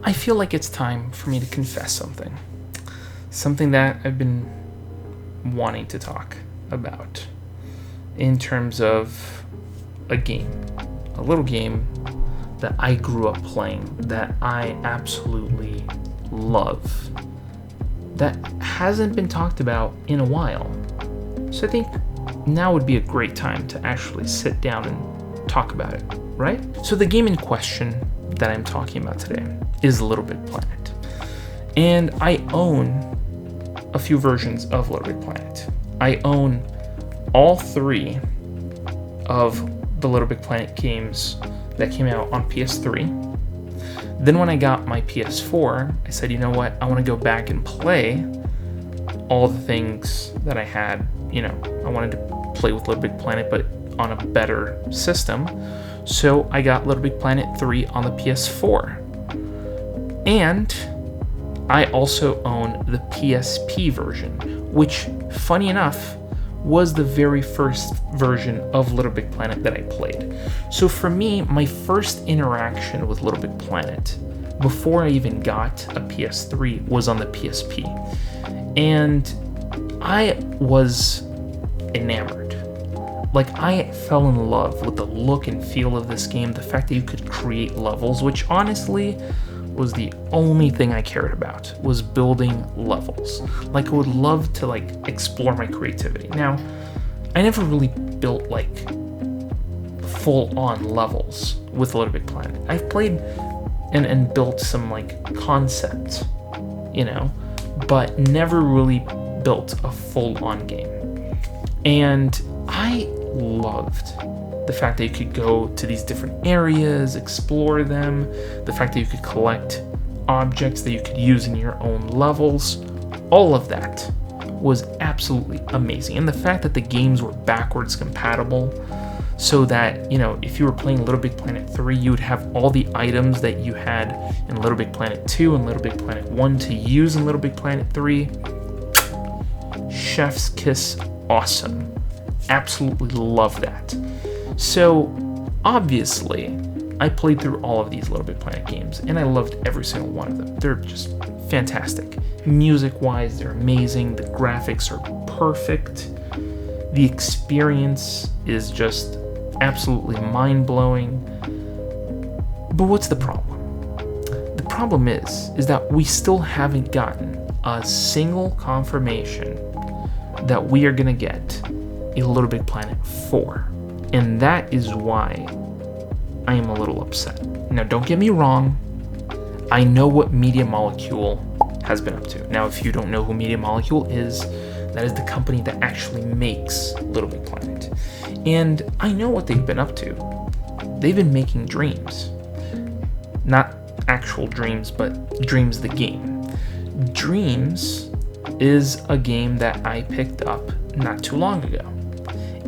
I feel like it's time for me to confess something. Something that I've been wanting to talk about in terms of a game. A little game that I grew up playing that I absolutely love. That hasn't been talked about in a while. So I think now would be a great time to actually sit down and talk about it, right? So the game in question that I'm talking about today is LittleBigPlanet. And I own a few versions of LittleBigPlanet. I own all 3 of the LittleBigPlanet games that came out on PS3. Then when I got my PS4, I said, you know what, I want to go back and play all the things that I had. I wanted to play with LittleBigPlanet, but on a better system. So I got LittleBigPlanet 3 on the PS4. And I also own the PSP version, which, funny enough, was the very first version of LittleBigPlanet that I played. So for me, my first interaction with LittleBigPlanet, before I even got a PS3, was on the PSP. And I was enamored. Like, I fell in love with the look and feel of this game, the fact that you could create levels, which honestly was the only thing I cared about, was building levels. Like, I would love to explore my creativity. Now, I never really built full-on levels with LittleBigPlanet. I've played and built some concepts, but never really built a full-on game. And I loved the fact that you could go to these different areas, explore them, the fact that you could collect objects that you could use in your own levels. All of that was absolutely amazing. And the fact that the games were backwards compatible, so that, if you were playing LittleBigPlanet 3, you would have all the items that you had in LittleBigPlanet 2 and LittleBigPlanet 1 to use in LittleBigPlanet 3. Chef's kiss, awesome. Absolutely love that. So, obviously, I played through all of these LittleBigPlanet games, and I loved every single one of them. They're just fantastic. Music-wise, they're amazing. The graphics are perfect. The experience is just absolutely mind-blowing. But what's the problem? The problem is that we still haven't gotten a single confirmation that we are going to get a LittleBigPlanet 4. And that is why I am a little upset. Now, don't get me wrong. I know what Media Molecule has been up to. Now, if you don't know who Media Molecule is, that is the company that actually makes LittleBigPlanet. And I know what they've been up to. They've been making Dreams. Not actual Dreams, but Dreams the game. Dreams is a game that I picked up not too long ago.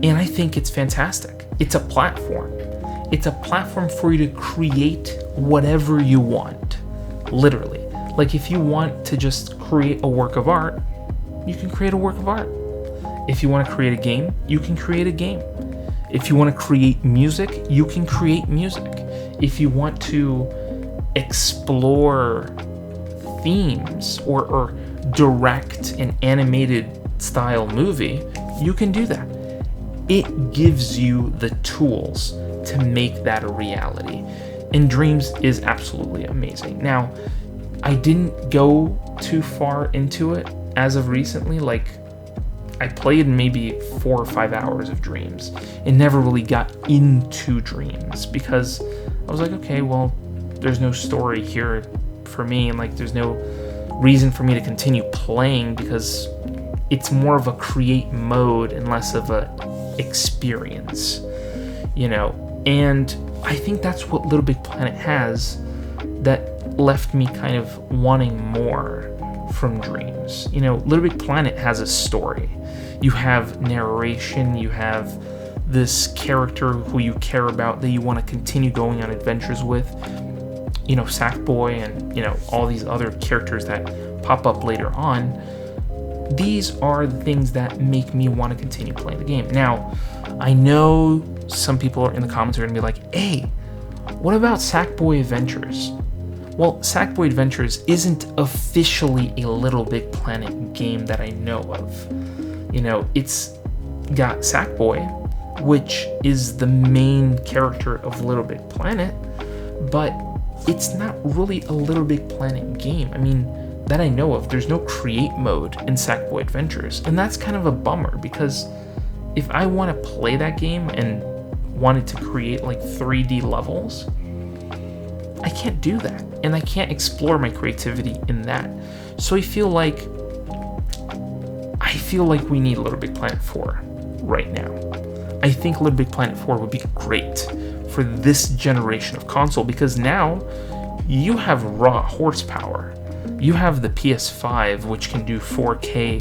And I think it's fantastic. It's a platform. It's a platform for you to create whatever you want. Literally. Like, if you want to just create a work of art, you can create a work of art. If you want to create a game, you can create a game. If you want to create music, you can create music. If you want to explore themes or direct an animated style movie, you can do that. It gives you the tools to make that a reality. And Dreams is absolutely amazing. Now, I didn't go too far into it as of recently. I played maybe 4 or 5 hours of Dreams and never really got into Dreams because I was like, okay, well, there's no story here for me, and there's no reason for me to continue playing because it's more of a create mode and less of a experience, and I think that's what LittleBigPlanet has that left me kind of wanting more from Dreams. LittleBigPlanet has a story. You have narration, you have this character who you care about that you want to continue going on adventures with, Sackboy and, all these other characters that pop up later on. These are the things that make me want to continue playing the game. Now, I know some people in the comments are going to be like, hey, what about Sackboy Adventures? Well, Sackboy Adventures isn't officially a Little Big Planet game that I know of. You know, it's got Sackboy, which is the main character of Little Big Planet, but it's not really a Little Big Planet game. I mean, that I know of, there's no create mode in Sackboy Adventures, and that's kind of a bummer, because if I want to play that game and wanted to create like 3D levels, I can't do that, and I can't explore my creativity in that. So I feel like we need Little Big Planet 4 right now. I think Little Big Planet 4 would be great for this generation of console, because now you have raw horsepower. You have the PS5, which can do 4K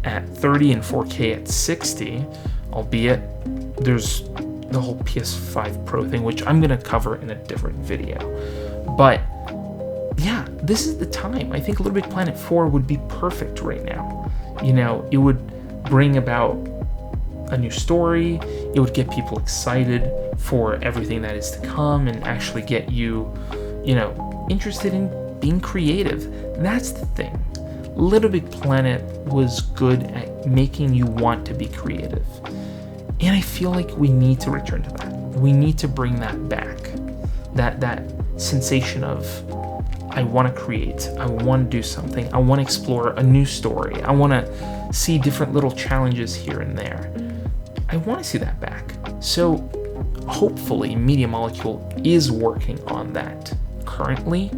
at 30 and 4K at 60, albeit there's the whole PS5 Pro thing, which I'm going to cover in a different video. But yeah, this is the time. I think Little Big Planet 4 would be perfect right now. You know, it would bring about a new story, it would get people excited for everything that is to come, and actually get you, you know, interested in being creative. That's the thing. Little Big Planet was good at making you want to be creative. And I feel like we need to return to that. We need to bring that back. That sensation of, I want to create, I want to do something, I want to explore a new story, I want to see different little challenges here and there. I want to see that back. So hopefully Media Molecule is working on that currently.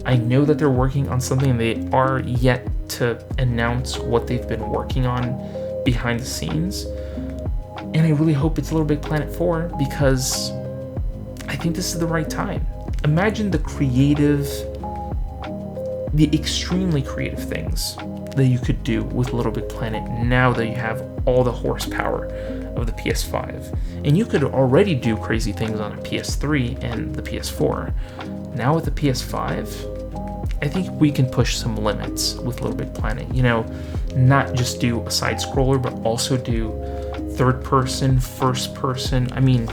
I know that they're working on something. They are yet to announce what they've been working on behind the scenes. And I really hope it's Little Big Planet 4, because I think this is the right time. Imagine the extremely creative things that you could do with Little Big Planet now that you have all the horsepower of the PS5. And you could already do crazy things on a PS3 and the PS4. Now with the PS5, I think we can push some limits with Little Big Planet. You know, not just do a side scroller, but also do third person, first person. I mean,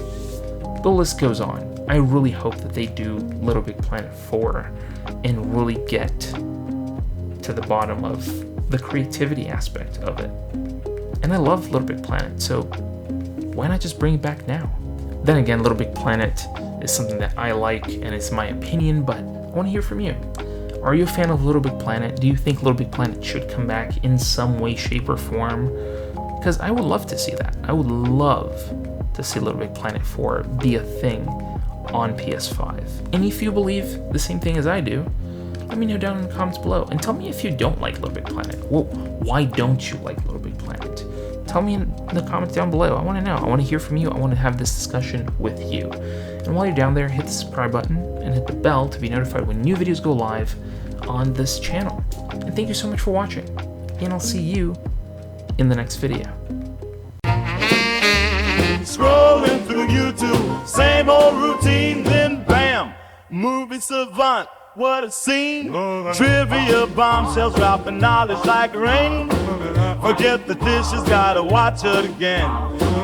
the list goes on. I really hope that they do Little Big Planet 4 and really get to the bottom of the creativity aspect of it. And I love Little Big Planet, so why not just bring it back now? Then again, Little Big Planet is something that I like, and it's my opinion, but I want to hear from you. Are you a fan of Little Big Planet? Do you think Little Big Planet should come back in some way, shape, or form? Because I would love to see that. I would love to see Little Big Planet 4 be a thing on PS5. And if you believe the same thing as I do, let me know down in the comments below. And tell me if you don't like Little Big Planet. Well, why don't you like Little Big Planet? Tell me in the comments down below. I want to know. I want to hear from you. I want to have this discussion with you. And while you're down there, hit the subscribe button and hit the bell to be notified when new videos go live on this channel. And thank you so much for watching. And I'll see you in the next video. Scrolling through YouTube, same old routine, then bam, movie savant, what a scene. Trivia bombshells dropping knowledge like rain. Forget the dishes, gotta watch it again.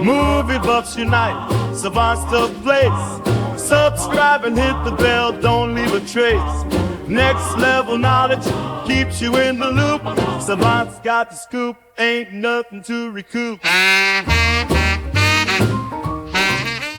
Movie buffs unite, savants to place. Subscribe and hit the bell, don't leave a trace. Next level knowledge keeps you in the loop. Savants got the scoop, ain't nothing to recoup.